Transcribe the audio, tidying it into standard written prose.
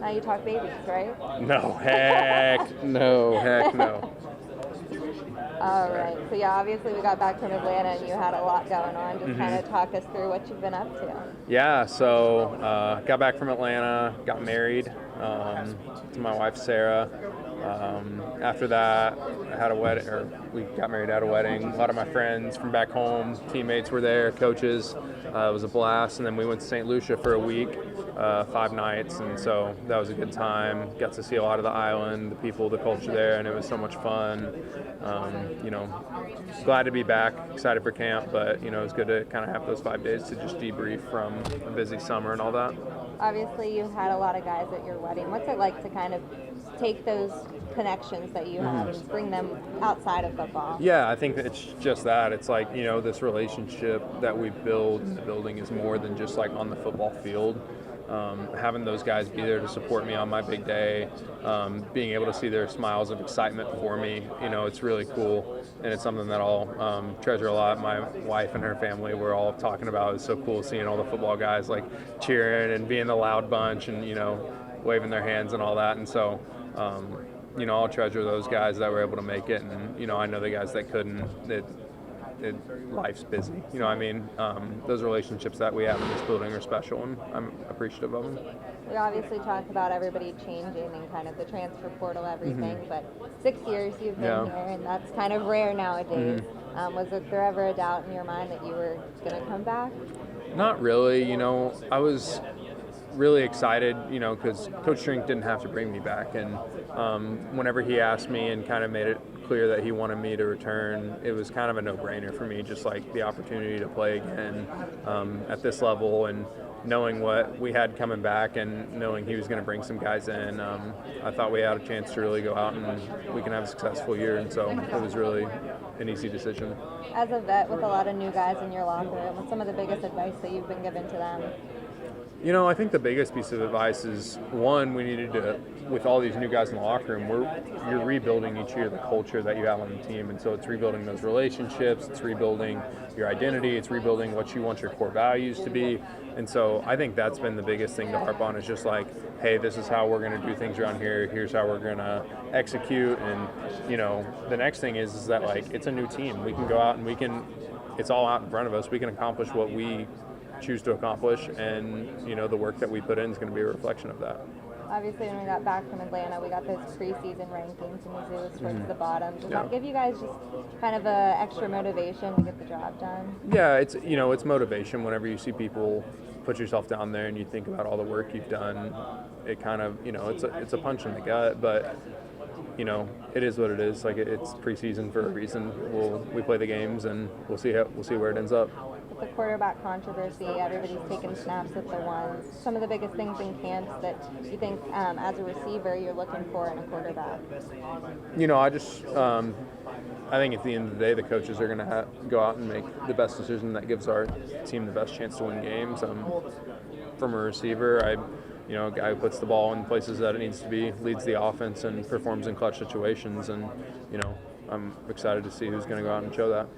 Now you talk babies, right? No, heck no. All right. So yeah, obviously we got back from Atlanta and you had a lot going on. Just kind of talk us through what you've been up to. Yeah, so got back from Atlanta, got married to my wife Sarah. After that, I had a wedding, or we got married at a wedding. A lot of my friends from back home, teammates were there, coaches. It was a blast, and then we went to St. Lucia for a week, 5 nights, and so that was a good time. Got to see a lot of the island, the people, the culture there, and it was so much fun. Glad to be back, excited for camp, but it was good to kind of have those 5 days to just debrief from a busy summer and all that. Obviously, you had a lot of guys at your wedding. What's it like to kind of take those connections that you have and bring them outside of football? Yeah, I think it's just that. It's like, this relationship that we build in the building is more than just like on the football field. Having those guys be there to support me on my big day, being able to see their smiles of excitement for me, it's really cool, and it's something that I'll treasure a lot. My wife and her family were all talking about. It's so cool seeing all the football guys like cheering and being the loud bunch and waving their hands and all that, and so I'll treasure those guys that were able to make it, and I know the guys that couldn't. Life's busy. Those relationships that we have in this building are special, and I'm appreciative of them. We obviously talk about everybody changing and kind of the transfer portal, everything, but 6 years you've been here, and that's kind of rare nowadays. Was there ever a doubt in your mind that you were going to come back? Not really. I was really excited, because Coach Strink didn't have to bring me back, and whenever he asked me and kind of made it clear that he wanted me to return, it was kind of a no-brainer for me, just like the opportunity to play again at this level, and knowing what we had coming back and knowing he was going to bring some guys in, I thought we had a chance to really go out and we can have a successful year, and so it was really an easy decision. As a vet with a lot of new guys in your locker room, what's some of the biggest advice that you've been given to them? I think the biggest piece of advice is, one, we needed to, with all these new guys in the locker room, you're rebuilding each year the culture that you have on the team, and so it's rebuilding those relationships, it's rebuilding your identity, it's rebuilding what you want your core values to be, and so I think that's been the biggest thing to harp on, is just like, hey, this is how we're going to do things around here, here's how we're going to execute, and the next thing is that, like, it's a new team. We can go out and it's all out in front of us, we can accomplish what we choose to accomplish, and the work that we put in is going to be a reflection of that. Obviously, when we got back from Atlanta, we got those preseason rankings, and Mizzou was towards the bottom. Does that give you guys just kind of a extra motivation to get the job done? Yeah, it's motivation. Whenever you see people put yourself down there and you think about all the work you've done, it kind of it's a punch in the gut, but it is what it is. Like, it's preseason for a reason. We play the games, and we'll see where it ends up. The quarterback controversy, everybody's taking snaps at the ones. Some of the biggest things in camps that you think, as a receiver, you're looking for in a quarterback? I think at the end of the day, the coaches are going to go out and make the best decision that gives our team the best chance to win games. From a receiver, a guy who puts the ball in places that it needs to be, leads the offense, and performs in clutch situations, and I'm excited to see who's going to go out and show that.